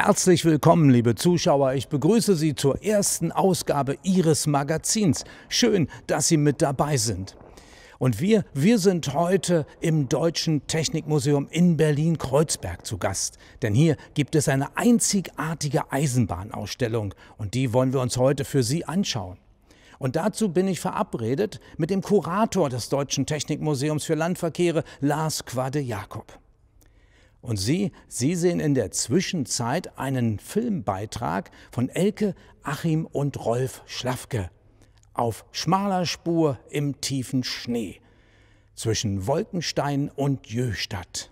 Herzlich willkommen, liebe Zuschauer. Ich begrüße Sie zur ersten Ausgabe Ihres Magazins. Schön, dass Sie mit dabei sind. Und wir sind heute im Deutschen Technikmuseum in Berlin-Kreuzberg zu Gast. Denn hier gibt es eine einzigartige Eisenbahnausstellung und die wollen wir uns heute für Sie anschauen. Und dazu bin ich verabredet mit dem Kurator des Deutschen Technikmuseums für Landverkehre, Lars Quade-Jacob. Und Sie sehen in der Zwischenzeit einen Filmbeitrag von Elke, Achim und Rolf Schlafke. Auf schmaler Spur im tiefen Schnee. Zwischen Wolkenstein und Jöhstadt.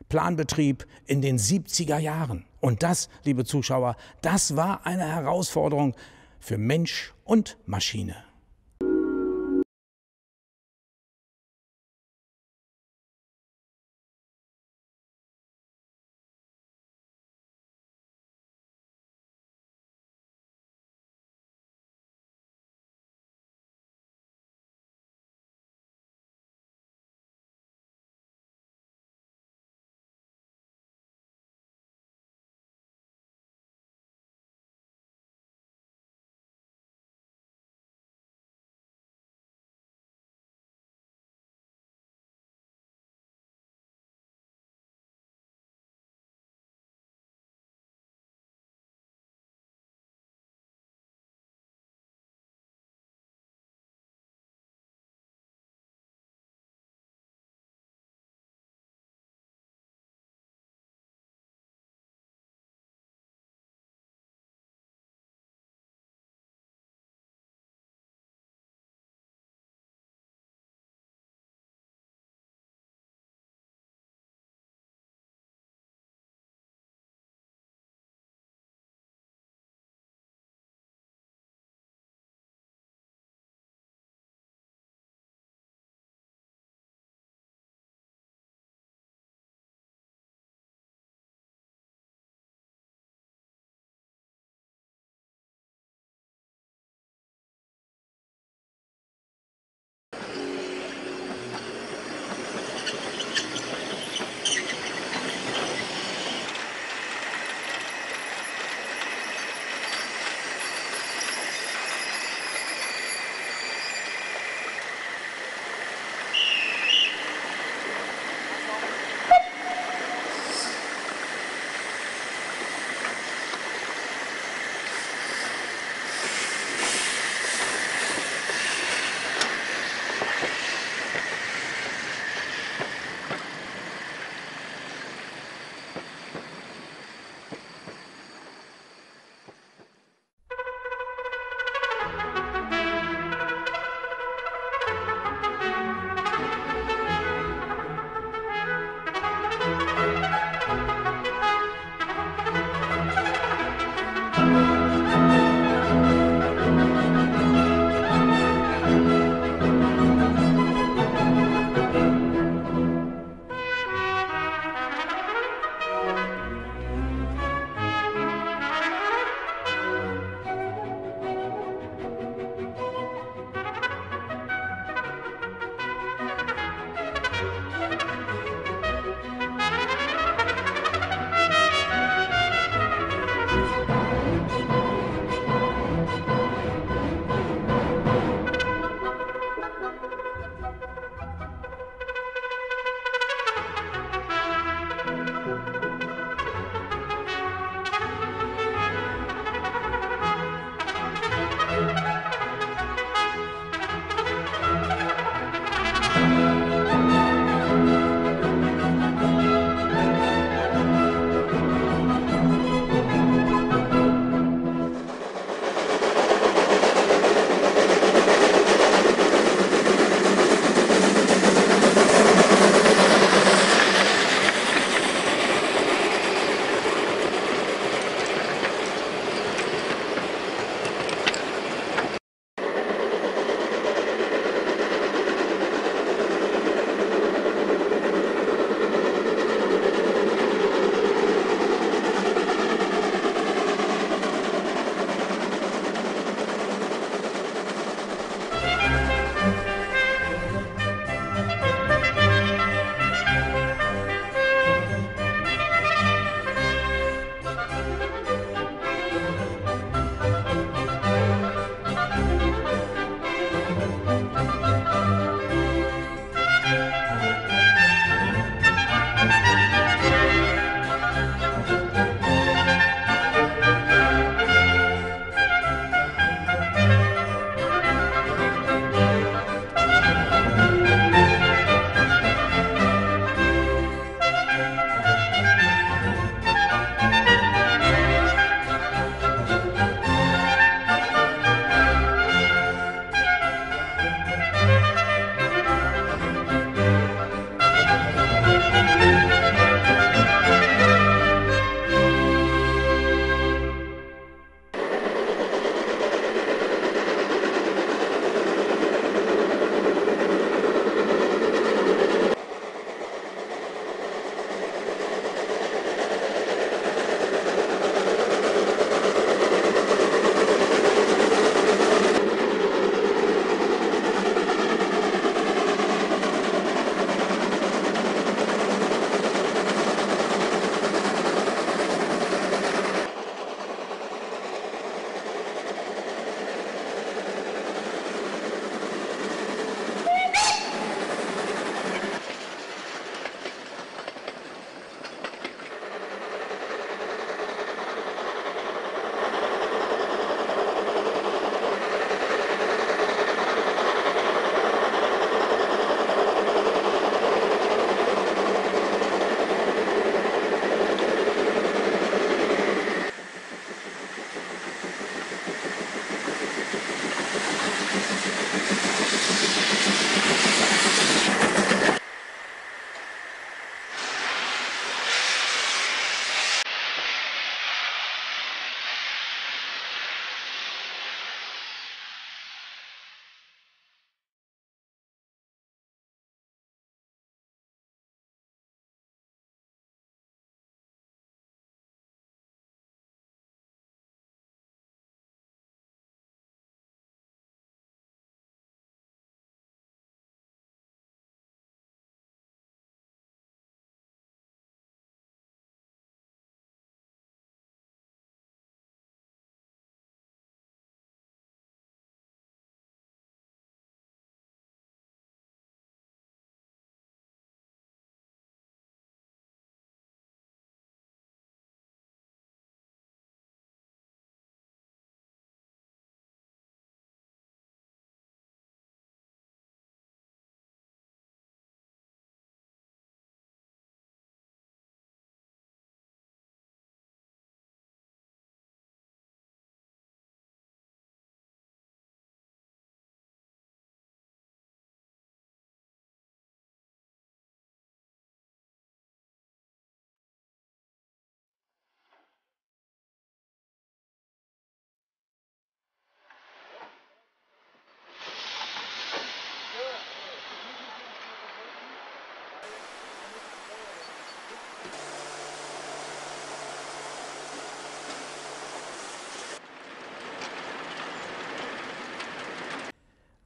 Planbetrieb in den 70er Jahren. Und das, liebe Zuschauer, das war eine Herausforderung für Mensch und Maschine.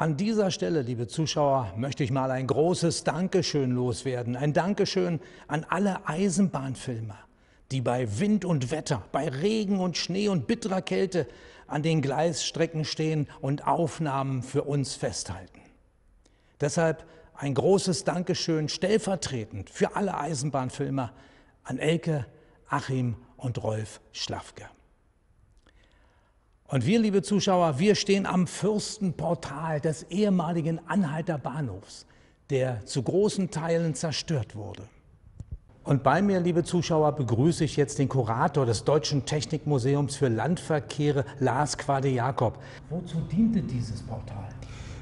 An dieser Stelle, liebe Zuschauer, möchte ich mal ein großes Dankeschön loswerden. Ein Dankeschön an alle Eisenbahnfilmer, die bei Wind und Wetter, bei Regen und Schnee und bitterer Kälte an den Gleisstrecken stehen und Aufnahmen für uns festhalten. Deshalb ein großes Dankeschön stellvertretend für alle Eisenbahnfilmer an Elke, Achim und Rolf Schlafke. Und wir, liebe Zuschauer, wir stehen am Fürstenportal des ehemaligen Anhalter Bahnhofs, der zu großen Teilen zerstört wurde. Und bei mir, liebe Zuschauer, begrüße ich jetzt den Kurator des Deutschen Technikmuseums für Landverkehre, Lars Quade-Jacob. Wozu diente dieses Portal?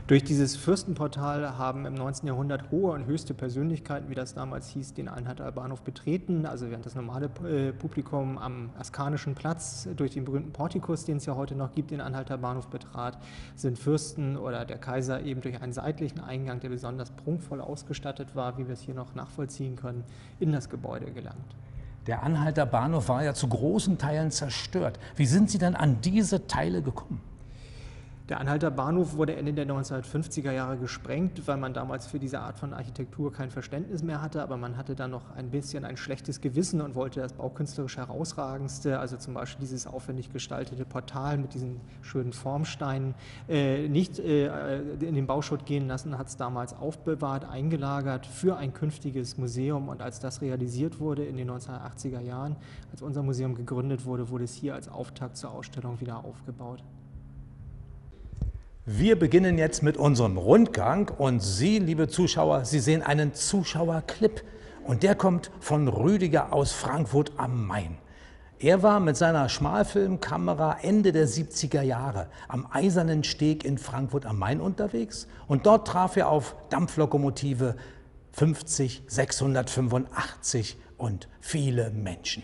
Durch dieses Fürstenportal haben im 19. Jahrhundert hohe und höchste Persönlichkeiten, wie das damals hieß, den Anhalter Bahnhof betreten. Also während das normale Publikum am Askanischen Platz durch den berühmten Portikus, den es ja heute noch gibt, den Anhalter Bahnhof betrat, sind Fürsten oder der Kaiser eben durch einen seitlichen Eingang, der besonders prunkvoll ausgestattet war, wie wir es hier noch nachvollziehen können, in das Gebäude gelangt. Der Anhalter Bahnhof war ja zu großen Teilen zerstört. Wie sind Sie denn an diese Teile gekommen? Der Anhalter Bahnhof wurde Ende der 1950er Jahre gesprengt, weil man damals für diese Art von Architektur kein Verständnis mehr hatte, aber man hatte dann noch ein bisschen ein schlechtes Gewissen und wollte das baukünstlerisch herausragendste, also zum Beispiel dieses aufwendig gestaltete Portal mit diesen schönen Formsteinen, nicht in den Bauschutt gehen lassen, hat es damals aufbewahrt, eingelagert für ein künftiges Museum, und als das realisiert wurde in den 1980er Jahren, als unser Museum gegründet wurde, wurde es hier als Auftakt zur Ausstellung wieder aufgebaut. Wir beginnen jetzt mit unserem Rundgang und Sie, liebe Zuschauer, Sie sehen einen Zuschauerclip und der kommt von Rüdiger aus Frankfurt am Main. Er war mit seiner Schmalfilmkamera Ende der 70er Jahre am Eisernen Steg in Frankfurt am Main unterwegs und dort traf er auf Dampflokomotive 50685 und viele Menschen.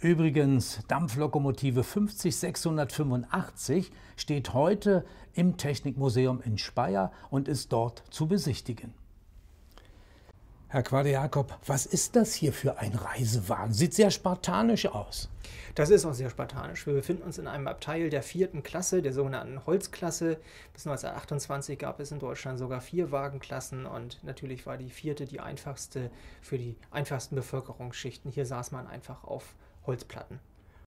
Übrigens, Dampflokomotive 50685 steht heute im Technikmuseum in Speyer und ist dort zu besichtigen. Herr Quader-Jacob, was ist das hier für ein Reisewagen? Sieht sehr spartanisch aus. Das ist auch sehr spartanisch. Wir befinden uns in einem Abteil der 4. Klasse, der sogenannten Holzklasse. Bis 1928 gab es in Deutschland sogar 4 Wagenklassen und natürlich war die 4. die einfachste für die einfachsten Bevölkerungsschichten. Hier saß man einfach auf Holzplatten.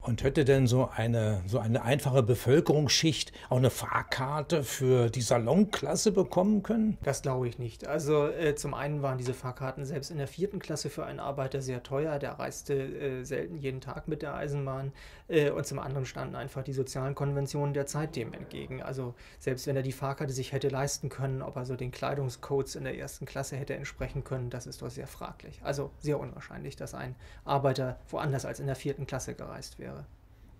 Und hätte denn so eine einfache Bevölkerungsschicht auch eine Fahrkarte für die Salonklasse bekommen können? Das glaube ich nicht. Also zum einen waren diese Fahrkarten selbst in der 4. Klasse für einen Arbeiter sehr teuer. Der reiste selten jeden Tag mit der Eisenbahn. Und zum anderen standen einfach die sozialen Konventionen der Zeit dem entgegen. Also selbst wenn er die Fahrkarte sich hätte leisten können, ob er so den Kleidungscodes in der 1. Klasse hätte entsprechen können, das ist doch sehr fraglich. Also sehr unwahrscheinlich, dass ein Arbeiter woanders als in der 4. Klasse gereist wäre.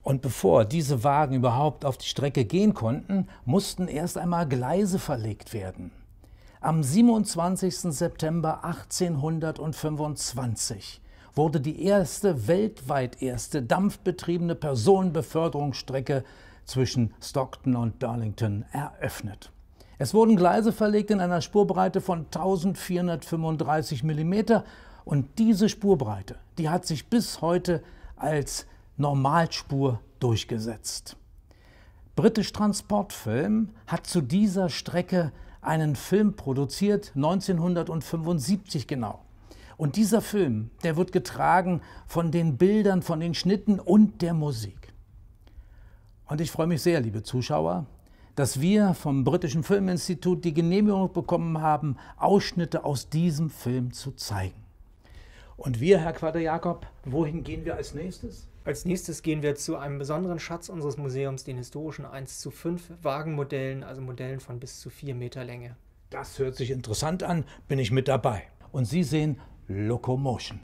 Und bevor diese Wagen überhaupt auf die Strecke gehen konnten, mussten erst einmal Gleise verlegt werden. Am 27. September 1825 wurde die weltweit erste dampfbetriebene Personenbeförderungsstrecke zwischen Stockton und Darlington eröffnet. Es wurden Gleise verlegt in einer Spurbreite von 1435 mm und diese Spurbreite, die hat sich bis heute als Normalspur durchgesetzt. British Transportfilm hat zu dieser Strecke einen Film produziert, 1975 genau. Und dieser Film, der wird getragen von den Bildern, von den Schnitten und der Musik. Und ich freue mich sehr, liebe Zuschauer, dass wir vom Britischen Filminstitut die Genehmigung bekommen haben, Ausschnitte aus diesem Film zu zeigen. Und wir, Herr Quader-Jacob, wohin gehen wir als nächstes? Als nächstes gehen wir zu einem besonderen Schatz unseres Museums, den historischen 1:5 Wagenmodellen, also Modellen von bis zu 4 Meter Länge. Das hört sich interessant an, bin ich mit dabei. Und Sie sehen Locomotion.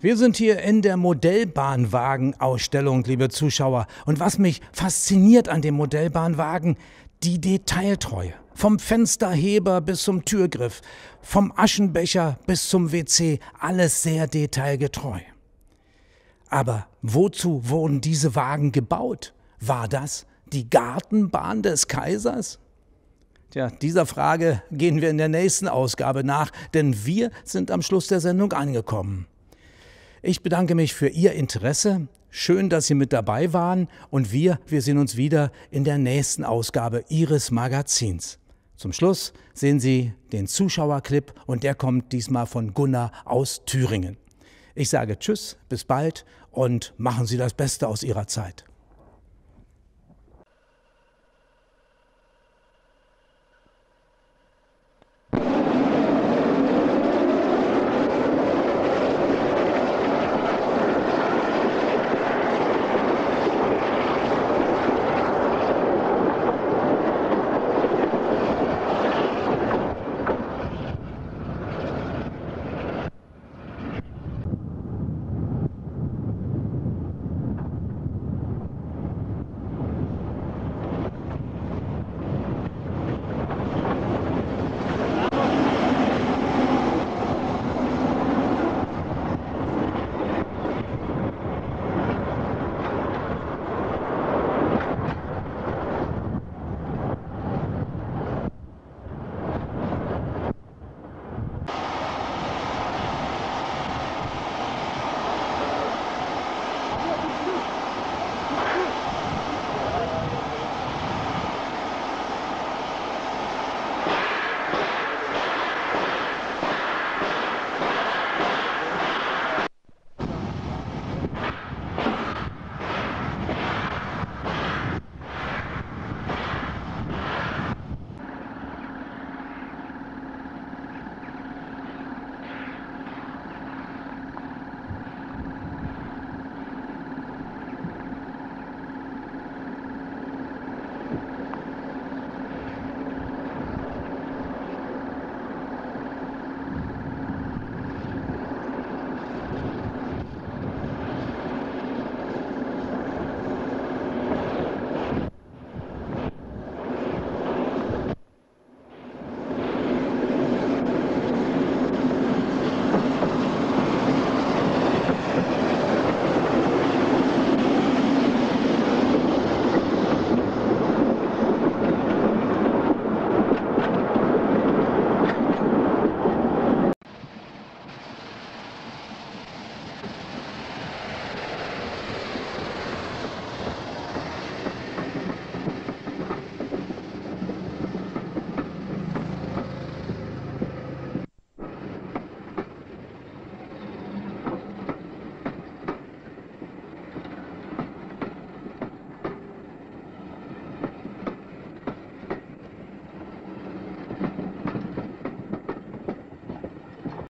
Wir sind hier in der Modellbahnwagen-Ausstellung, liebe Zuschauer. Und was mich fasziniert an dem Modellbahnwagen, die Detailtreue. Vom Fensterheber bis zum Türgriff, vom Aschenbecher bis zum WC, alles sehr detailgetreu. Aber wozu wurden diese Wagen gebaut? War das die Gartenbahn des Kaisers? Tja, dieser Frage gehen wir in der nächsten Ausgabe nach, denn wir sind am Schluss der Sendung angekommen. Ich bedanke mich für Ihr Interesse. Schön, dass Sie mit dabei waren und wir sehen uns wieder in der nächsten Ausgabe Ihres Magazins. Zum Schluss sehen Sie den Zuschauerclip und der kommt diesmal von Gunnar aus Thüringen. Ich sage Tschüss, bis bald und machen Sie das Beste aus Ihrer Zeit.